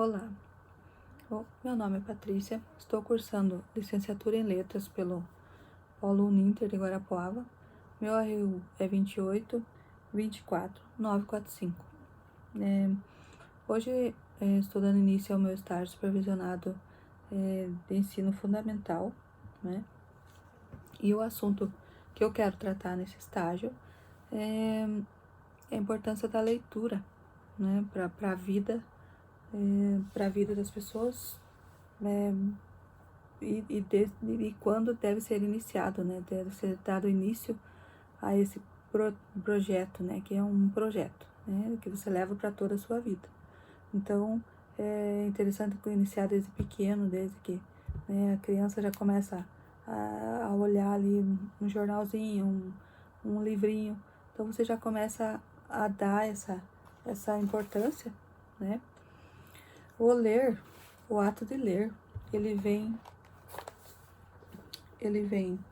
Olá, meu nome é Patrícia, estou cursando licenciatura em Letras pelo Polo Uninter de Guarapuava. Meu RU é 2824945. Hoje estou dando início ao meu estágio supervisionado de ensino fundamental, né? E o assunto que eu quero tratar nesse estágio é a importância da leitura, né, para a vida, para a vida das pessoas, e quando deve ser iniciado, né? Deve ser dado início a esse projeto, né? Que é um projeto, né? Que você leva para toda a sua vida. Então, é interessante iniciar desde pequeno, desde que, né, a criança já começa a olhar ali um jornalzinho, um livrinho. Então, você já começa a dar essa importância, né? O ler, o ato de ler, ele vem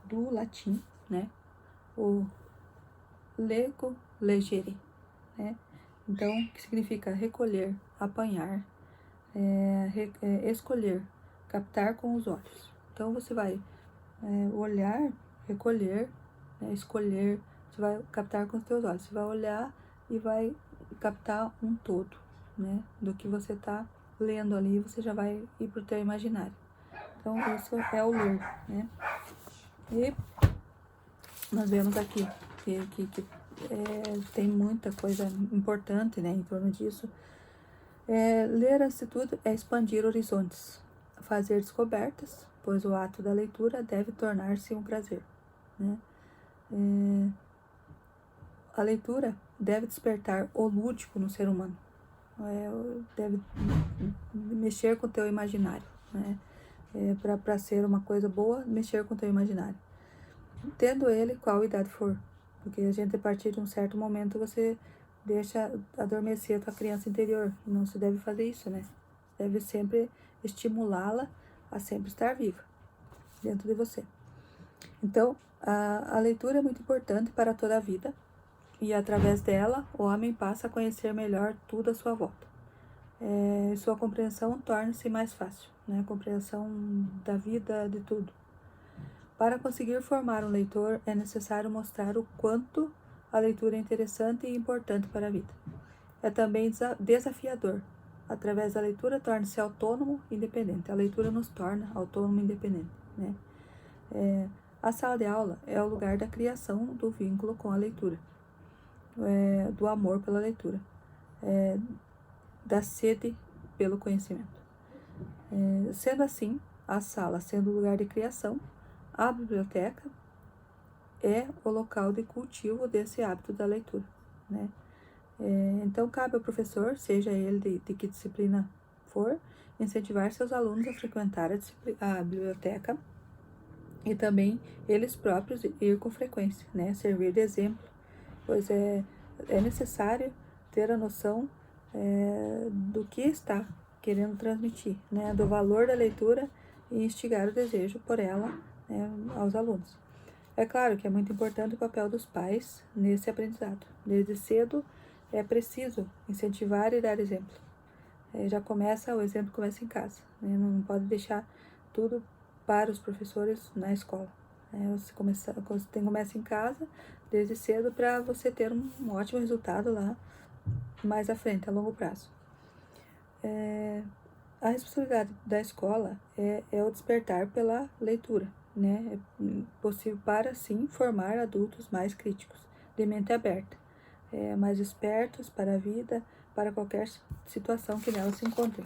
do latim, né? O lego, legere, né? Então, que significa recolher, apanhar, escolher, captar com os olhos. Então, você vai olhar, recolher, escolher, você vai captar com os teus olhos. Você vai olhar e vai captar um todo, né? Do que você está lendo ali, você já vai ir para o teu imaginário. Então, isso é o ler, né? E nós vemos aqui que tem muita coisa importante, né, em torno disso. Ler, antes de tudo, é expandir horizontes, fazer descobertas, pois o ato da leitura deve tornar-se um prazer, né? A leitura deve despertar o lúdico no ser humano, deve mexer com o teu imaginário, né? Para ser uma coisa boa, mexer com o teu imaginário. Tendo ele qual idade for, porque a gente, a partir de um certo momento, você deixa adormecer a tua criança interior. Não se deve fazer isso, né? Deve sempre estimulá-la a sempre estar viva dentro de você. Então, a leitura é muito importante para toda a vida, e através dela o homem passa a conhecer melhor tudo à sua volta. Sua compreensão torna-se mais fácil, né? A compreensão da vida, de tudo. Para conseguir formar um leitor, é necessário mostrar o quanto a leitura é interessante e importante para a vida. É também desafiador. Através da leitura, torna-se autônomo e independente. A leitura nos torna autônomo e independente, né? A sala de aula é o lugar da criação do vínculo com a leitura, do amor pela leitura, da sede pelo conhecimento. Sendo assim, a sala sendo o lugar de criação, a biblioteca é o local de cultivo desse hábito da leitura, né? Então, cabe ao professor, seja ele de que disciplina for, incentivar seus alunos a frequentar a biblioteca e também eles próprios ir com frequência, né? Servir de exemplo, pois é necessário ter a noção do que está querendo transmitir, né? Do valor da leitura e instigar o desejo por ela, né, aos alunos. É claro que é muito importante o papel dos pais nesse aprendizado. Desde cedo é preciso incentivar e dar exemplo. O exemplo começa em casa, né? Não pode deixar tudo para os professores na escola. Você começa em casa desde cedo para você ter um ótimo resultado lá mais à frente, a longo prazo. A responsabilidade da escola é o despertar pela leitura, né? É possível para, sim, formar adultos mais críticos, de mente aberta, mais espertos para a vida, para qualquer situação que nela se encontre.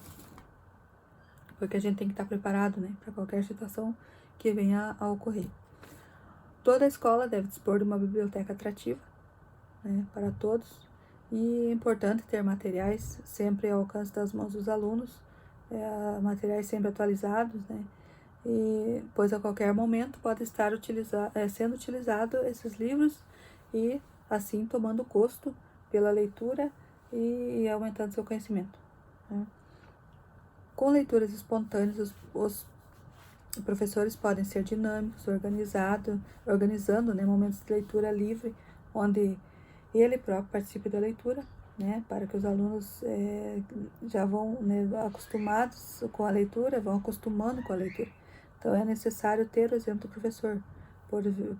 Porque a gente tem que estar preparado, né, para qualquer situação que venha a ocorrer. Toda a escola deve dispor de uma biblioteca atrativa, né, para todos. E é importante ter materiais sempre ao alcance das mãos dos alunos, materiais sempre atualizados, né? Pois a qualquer momento pode estar sendo utilizado esses livros e assim tomando gosto pela leitura e aumentando seu conhecimento, né? Com leituras espontâneas, os professores podem ser dinâmicos, organizando, né, momentos de leitura livre, onde ele próprio participe da leitura, né, para que os alunos já vão, né, acostumados com a leitura, vão acostumando com a leitura. Então é necessário ter o exemplo do professor,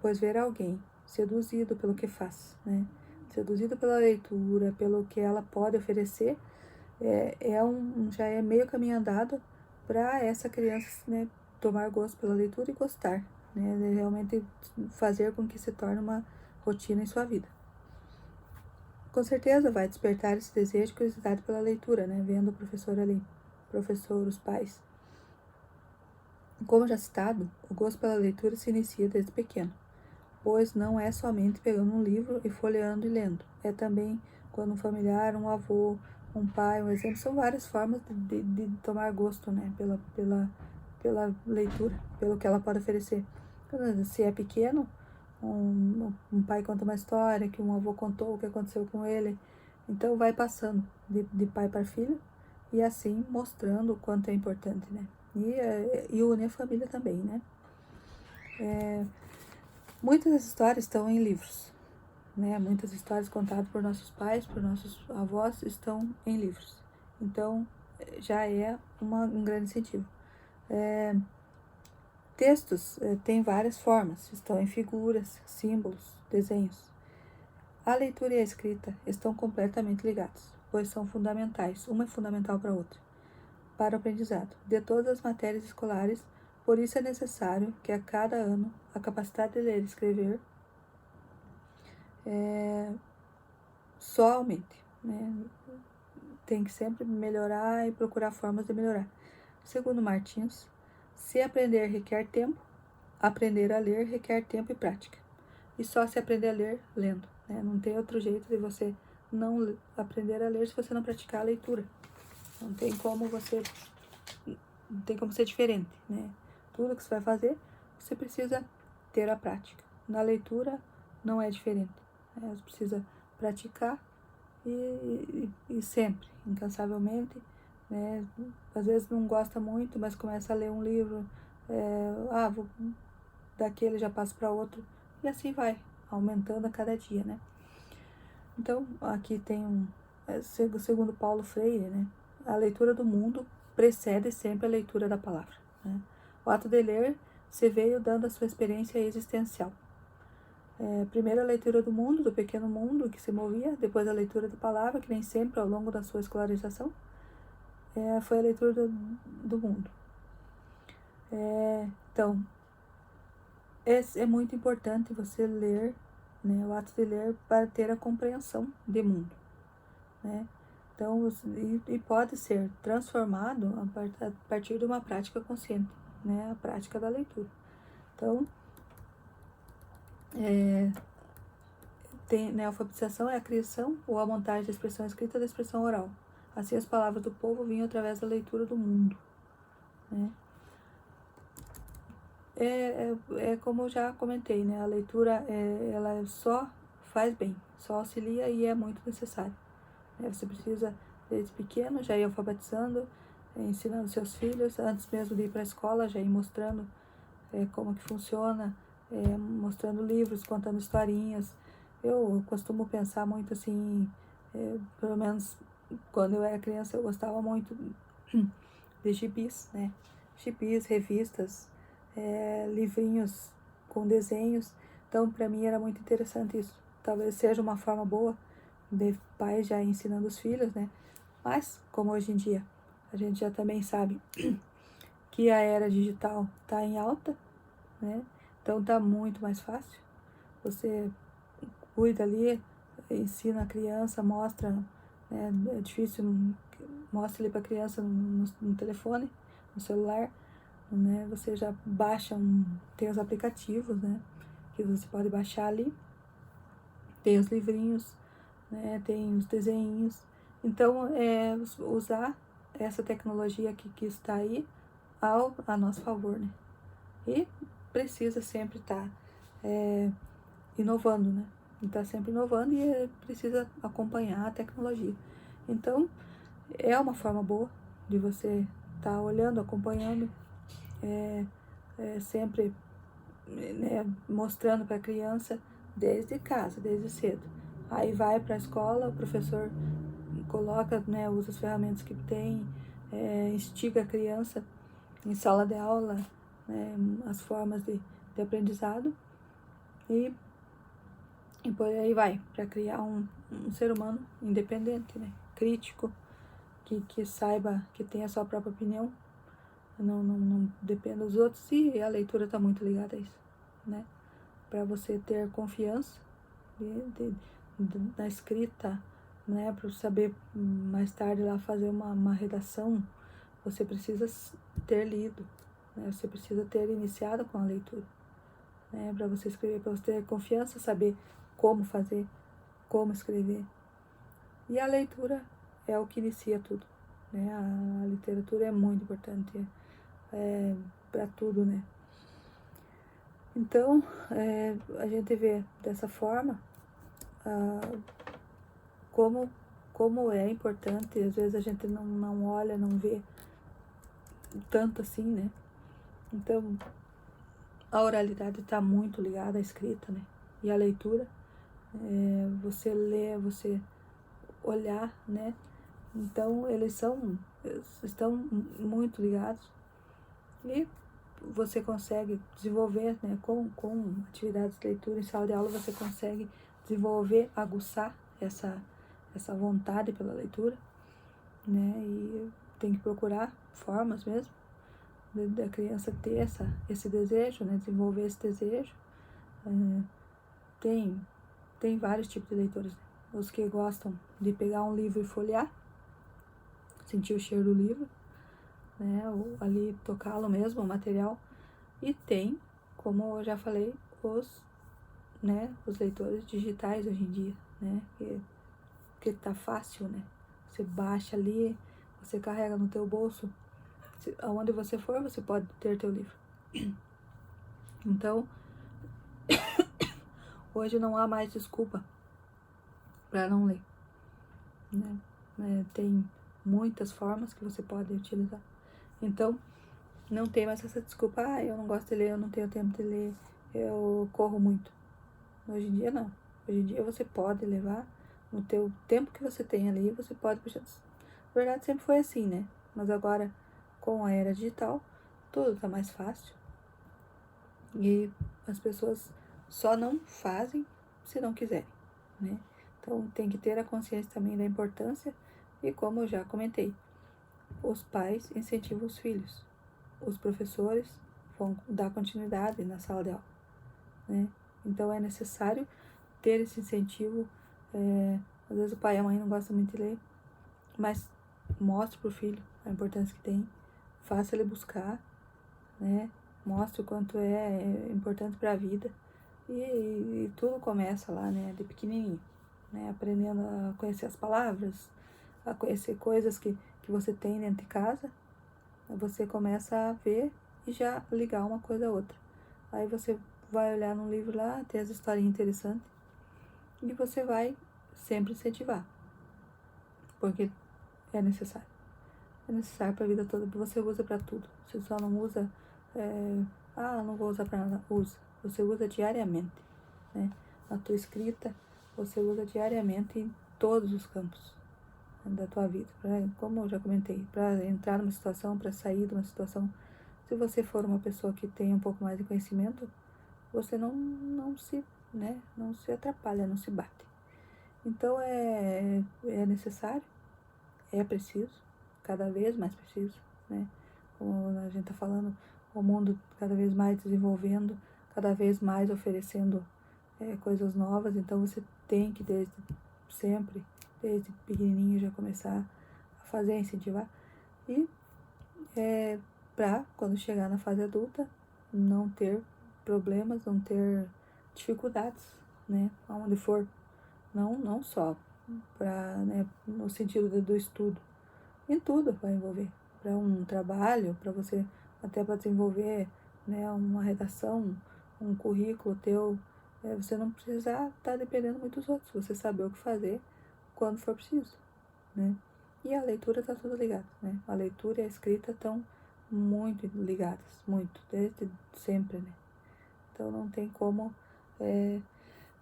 pois ver alguém seduzido pelo que faz, né, seduzido pela leitura, pelo que ela pode oferecer, já é meio caminho andado para essa criança, né, tomar gosto pela leitura e gostar, né, de realmente fazer com que se torne uma rotina em sua vida. Com certeza vai despertar esse desejo e curiosidade pela leitura, né, vendo o professor ali, professor, os pais. Como já citado, o gosto pela leitura se inicia desde pequeno, pois não é somente pegando um livro e folheando e lendo, é também quando um familiar, um avô, um pai, um exemplo, são várias formas de tomar gosto, né, pela leitura, pelo que ela pode oferecer. Se é pequeno, um pai conta uma história que um avô contou o que aconteceu com ele, então vai passando de pai para filho e assim mostrando o quanto é importante, né? E une a família também, né? Muitas das histórias estão em livros, né? Muitas histórias contadas por nossos pais, por nossos avós, estão em livros. Então, já é um grande incentivo. Textos têm várias formas, estão em figuras, símbolos, desenhos. A leitura e a escrita estão completamente ligados, pois são fundamentais, uma é fundamental para a outra, para o aprendizado de todas as matérias escolares. Por isso é necessário que a cada ano a capacidade de ler e escrever só aumente, né? Tem que sempre melhorar e procurar formas de melhorar. Segundo Martins, se aprender requer tempo, aprender a ler requer tempo e prática. E só se aprender a ler lendo, né? Não tem outro jeito de você não aprender a ler se você não praticar a leitura. Não tem como ser diferente, né? Tudo que você vai fazer, você precisa ter a prática. Na leitura não é diferente, né? Você precisa praticar e sempre, incansavelmente, né? Às vezes não gosta muito, mas começa a ler um livro, daquele já passa para outro, e assim vai, aumentando a cada dia, né? Então, aqui tem segundo Paulo Freire, né? A leitura do mundo precede sempre a leitura da palavra, né? O ato de ler se veio dando a sua experiência existencial. Primeiro a leitura do mundo, do pequeno mundo que se movia, depois a leitura da palavra, que nem sempre ao longo da sua escolarização, foi a leitura do mundo. Então, é muito importante você ler, né, o ato de ler para ter a compreensão de mundo, né? Então, e pode ser transformado a partir de uma prática consciente, né, a prática da leitura. Então, né, a alfabetização é a criação ou a montagem da expressão escrita da expressão oral. Assim, as palavras do povo vinham através da leitura do mundo, né? Como eu já comentei, né? A leitura, ela só faz bem, só auxilia e é muito necessário, né? Você precisa, desde pequeno, já ir alfabetizando, ensinando seus filhos, antes mesmo de ir para a escola, já ir mostrando como que funciona, mostrando livros, contando historinhas. Eu costumo pensar muito assim, pelo menos quando eu era criança, eu gostava muito de gibis, né? Gibis, revistas, livrinhos com desenhos. Então, para mim era muito interessante isso. Talvez seja uma forma boa de pais já ensinando os filhos, né? Mas, como hoje em dia a gente já também sabe que a era digital está em alta, né? Então tá muito mais fácil. Você cuida ali, ensina a criança, mostra, né? É difícil, mostra ali para a criança no telefone, no celular, né? Você já baixa, tem os aplicativos, né? Que você pode baixar ali, tem os livrinhos, né? Tem os desenhos. Então, usar essa tecnologia que está aí a nosso favor, né? E precisa sempre estar inovando, né? Está sempre inovando e precisa acompanhar a tecnologia. Então, é uma forma boa de você estar olhando, acompanhando, sempre, né, mostrando para a criança desde casa, desde cedo. Aí vai para a escola, o professor coloca, né, usa as ferramentas que tem, instiga a criança em sala de aula, né, as formas de aprendizado e por aí vai, para criar um ser humano independente, né, crítico, que saiba, que tenha a sua própria opinião, não dependa dos outros, e a leitura está muito ligada a isso, né, para você ter confiança na escrita, né, para saber mais tarde lá fazer uma redação, você precisa ter lido, né, você precisa ter iniciado com a leitura, né, para você escrever, para você ter confiança, saber como fazer, como escrever. E a leitura é o que inicia tudo, né, a literatura é muito importante para tudo, né. Então, a gente vê dessa forma como é importante, às vezes a gente não olha, não vê tanto assim, né? Então, a oralidade está muito ligada à escrita, né? E à leitura, você ler, você olhar, né? Então, eles estão muito ligados e você consegue desenvolver, né? Com atividades de leitura em sala de aula, você consegue desenvolver, aguçar essa vontade pela leitura, né? E tem que procurar formas mesmo da criança ter esse desejo, né? Desenvolver esse desejo. Tem vários tipos de leitores, né? Os que gostam de pegar um livro e folhear, sentir o cheiro do livro, né? Ou ali tocá-lo mesmo, o material. E tem, como eu já falei, os leitores digitais hoje em dia, né? Que tá fácil, né? Você baixa ali, você carrega no teu bolso, aonde você for, você pode ter teu livro. Então, hoje não há mais desculpa para não ler, né? Tem muitas formas que você pode utilizar. Então, não tem mais essa desculpa, eu não gosto de ler, eu não tenho tempo de ler, eu corro muito. Hoje em dia, não. Hoje em dia, você pode levar no teu tempo que você tem ali, você pode puxar. Na verdade, sempre foi assim, né? Mas agora, com a era digital, tudo tá mais fácil. E as pessoas só não fazem se não quiserem, né? Então, tem que ter a consciência também da importância e, como eu já comentei, os pais incentivam os filhos. Os professores vão dar continuidade na sala de aula, né? Então, é necessário ter esse incentivo. Às vezes o pai e a mãe não gostam muito de ler, mas mostre pro filho a importância que tem, faça ele buscar, né? Mostre o quanto é importante para a vida. E tudo começa lá, né? De pequenininho, né? Aprendendo a conhecer as palavras, a conhecer coisas que você tem dentro de casa. Você começa a ver e já ligar uma coisa a outra. Aí você vai olhar no livro lá, tem as historinhas interessantes, e você vai sempre incentivar, porque é necessário. É necessário para a vida toda, você usa para tudo. Você só não usa, não vou usar para nada. Usa. Você usa diariamente, né? Na tua escrita, você usa diariamente em todos os campos da tua vida. Como eu já comentei, para entrar numa situação, para sair de uma situação. Se você for uma pessoa que tem um pouco mais de conhecimento, você não se atrapalha, não se bate. Então é necessário, é preciso, cada vez mais preciso, né? Como a gente tá falando, o mundo cada vez mais desenvolvendo, cada vez mais oferecendo coisas novas, então você tem que desde sempre, desde pequenininho já começar a fazer, incentivar, e para quando chegar na fase adulta, não ter problemas, não ter dificuldades, né? Aonde for, não só para, né, no sentido do estudo, em tudo vai envolver, para um trabalho, para você até para desenvolver, né, uma redação, um currículo teu, você não precisar estar dependendo muito dos outros, você saber o que fazer quando for preciso, né? E a leitura está tudo ligado, né? A leitura e a escrita estão muito ligadas, muito, desde sempre, né? Então não tem como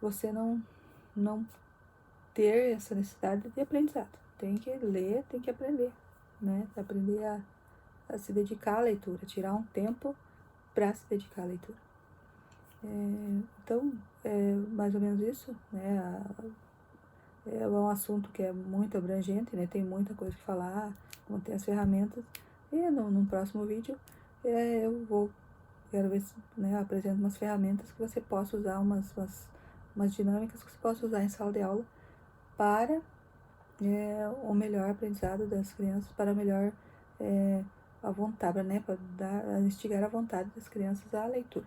você não ter essa necessidade de aprendizado, tem que ler, tem que aprender, né? Aprender a se dedicar à leitura, tirar um tempo para se dedicar à leitura. Então, é mais ou menos isso, né? É um assunto que é muito abrangente, né? Tem muita coisa que falar, como tem as ferramentas. E no próximo vídeo quero ver se, né, eu apresento umas ferramentas que você possa usar, umas dinâmicas que você possa usar em sala de aula para o melhor aprendizado das crianças, para melhor a vontade, né? Para instigar a vontade das crianças à leitura.